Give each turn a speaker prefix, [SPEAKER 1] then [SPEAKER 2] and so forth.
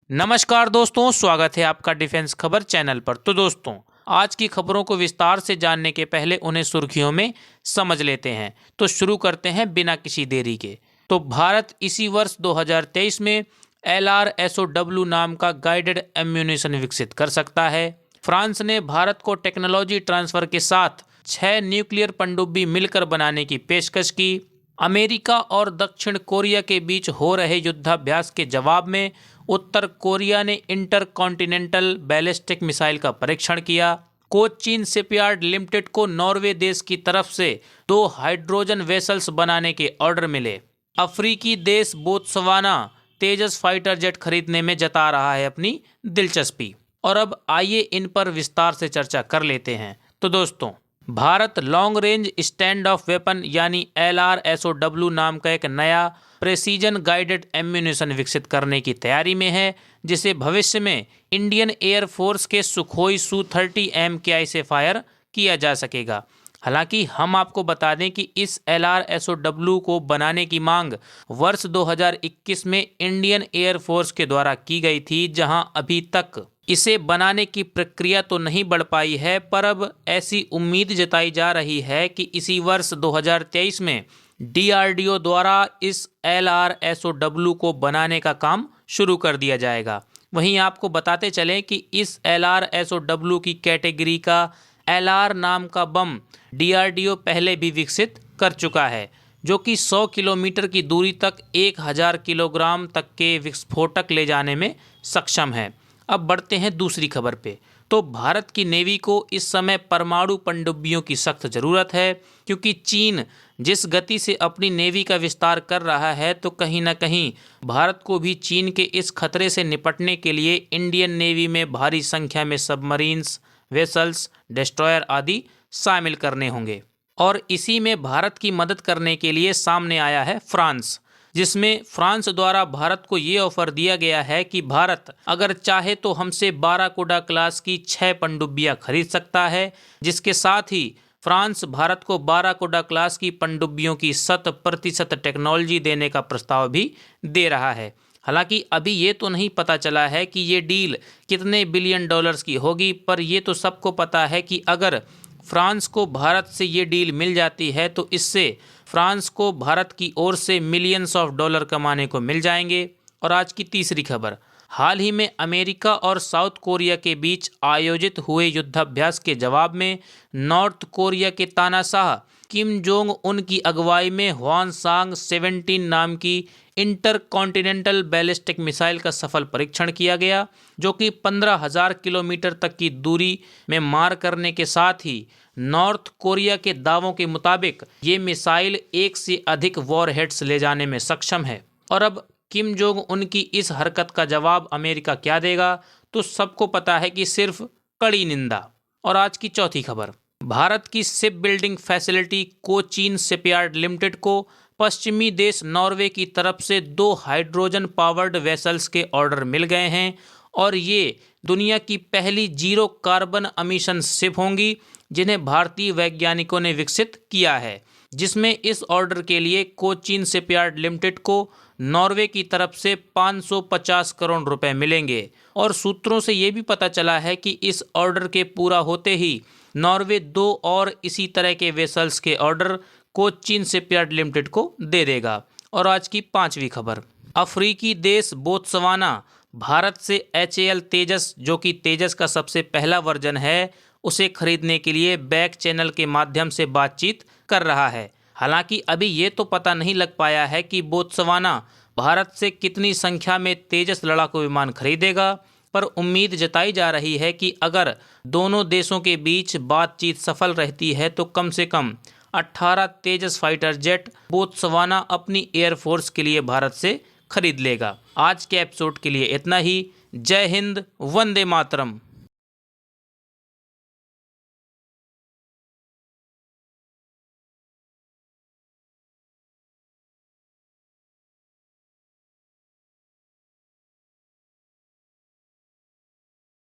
[SPEAKER 1] नमस्कार दोस्तों, स्वागत है आपका डिफेंस खबर चैनल पर। तो दोस्तों, आज की खबरों को विस्तार से जानने के पहले उन्हें सुर्खियों में समझ लेते हैं। तो शुरू करते हैं बिना किसी देरी के। तो भारत इसी वर्ष 2023 में LRSOW नाम का गाइडेड एम्यूनेशन विकसित कर सकता है। फ्रांस ने भारत को टेक्नोलॉजी ट्रांसफर के साथ 6 न्यूक्लियर पनडुब्बी मिलकर बनाने की पेशकश की। अमेरिका और दक्षिण कोरिया के बीच हो रहे युद्धाभ्यास के जवाब में उत्तर कोरिया ने इंटरकॉन्टिनेंटल बैलिस्टिक मिसाइल का परीक्षण किया। कोचीन शिपयार्ड लिमिटेड को नॉर्वे देश की तरफ से 2 हाइड्रोजन वेसल्स बनाने के ऑर्डर मिले। अफ्रीकी देश बोत्सवाना तेजस फाइटर जेट खरीदने में जता रहा है अपनी दिलचस्पी। और अब आइए इन पर विस्तार से चर्चा कर लेते हैं। तो दोस्तों, Bharat long range stand of weapon यानी LRSOW नाम का एक नया प्रेसीजन गाइडेड एम्यूनेशन विकसित करने की तैयारी में है, जिसे भविष्य में इंडियन एयरफोर्स के सुखोई Su-30 MKI से फायर किया जा सकेगा। हालांकि हम आपको बता दें कि इस LRSOW को बनाने की मांग वर्ष 2021 में इंडियन एयरफोर्स के द्वारा की गई थी, जहां अभी तक इसे बनाने की प्रक्रिया तो नहीं बढ़ पाई है, पर अब ऐसी उम्मीद जताई जा रही है कि इसी वर्ष 2023 में DRDO द्वारा इस LRSOW को बनाने का काम शुरू कर दिया जाएगा। वहीं आपको बताते चलें कि इस LRSOW की कैटेगरी का LR नाम का बम DRDO पहले भी विकसित कर चुका है, जो कि 100 किलोमीटर की दूरी तक 1000 किलोग्राम तक के विस्फोटक ले जाने में सक्षम है। अब बढ़ते हैं दूसरी खबर पे। तो भारत की नेवी को इस समय परमाणु पनडुब्बियों की सख्त ज़रूरत है, क्योंकि चीन जिस गति से अपनी नेवी का विस्तार कर रहा है, तो कहीं ना कहीं भारत को भी चीन के इस खतरे से निपटने के लिए इंडियन नेवी में भारी संख्या में सबमरीन्स, वेसल्स, डिस्ट्रॉयर आदि शामिल करने होंगे। और इसी में भारत की मदद करने के लिए सामने आया है फ्रांस, जिसमें फ्रांस द्वारा भारत को ये ऑफर दिया गया है कि भारत अगर चाहे तो हमसे बाराकोडा क्लास की 6 पनडुब्बियां खरीद सकता है, जिसके साथ ही फ्रांस भारत को बाराकोडा क्लास की पनडुब्बियों की 100% टेक्नोलॉजी देने का प्रस्ताव भी दे रहा है। हालांकि अभी ये तो नहीं पता चला है कि ये डील कितने बिलियन डॉलर्स की होगी, पर ये तो सबको पता है कि अगर फ्रांस को भारत से ये डील मिल जाती है तो इससे फ्रांस को भारत की ओर से मिलियंस ऑफ डॉलर कमाने को मिल जाएंगे। और आज की तीसरी खबर, हाल ही में अमेरिका और साउथ कोरिया के बीच आयोजित हुए युद्धाभ्यास के जवाब में नॉर्थ कोरिया के तानाशाह किम जोंग उन की अगुवाई में ह्वानसांग 17 नाम की इंटरकॉन्टिनेंटल बैलिस्टिक मिसाइल का सफल परीक्षण किया गया, जो कि 15,000 किलोमीटर तक की दूरी में मार करने के साथ ही नॉर्थ कोरिया के दावों के मुताबिक ये मिसाइल 1 से अधिक वॉरहेड्स ले जाने में सक्षम है। और अब किम जोंग उन की इस हरकत का जवाब अमेरिका क्या देगा, तो सबको पता है कि सिर्फ कड़ी निंदा। और आज की चौथी खबर, भारत की ship building facility Cochin shipyard limited को पश्चिमी देश नॉर्वे की तरफ से 2 हाइड्रोजन पावर्ड वेसल्स के ऑर्डर मिल गए हैं, और ये दुनिया की पहली जीरो कार्बन एमिशन शिप होंगी, जिन्हें भारतीय वैज्ञानिकों ने विकसित किया है, जिसमें इस ऑर्डर के लिए कोचीन शिपयार्ड लिमिटेड को नॉर्वे की तरफ से 550 करोड़ रुपए मिलेंगे। और सूत्रों से ये भी पता चला है कि इस ऑर्डर के पूरा होते ही नॉर्वे 2 और इसी तरह के वेसल्स के ऑर्डर कोचीन शिपयार्ड लिमिटेड को दे देगा। और आज की पांचवी खबर, अफ्रीकी देश बोत्सवाना भारत से HAL तेजस, जो कि तेजस का सबसे पहला वर्जन है, उसे खरीदने के लिए बैक चैनल के माध्यम से बातचीत कर रहा है। हालांकि अभी ये तो पता नहीं लग पाया है कि बोत्सवाना भारत से कितनी संख्या में तेजस लड़ाकू विमान खरीदेगा, पर उम्मीद जताई जा रही है कि अगर दोनों देशों के बीच बातचीत सफल रहती है तो कम से कम 18 तेजस फाइटर जेट बोत्सवाना अपनी एयरफोर्स के लिए भारत से खरीद लेगा। आज के एपिसोड के लिए इतना ही। जय हिंद, वंदे मातरम।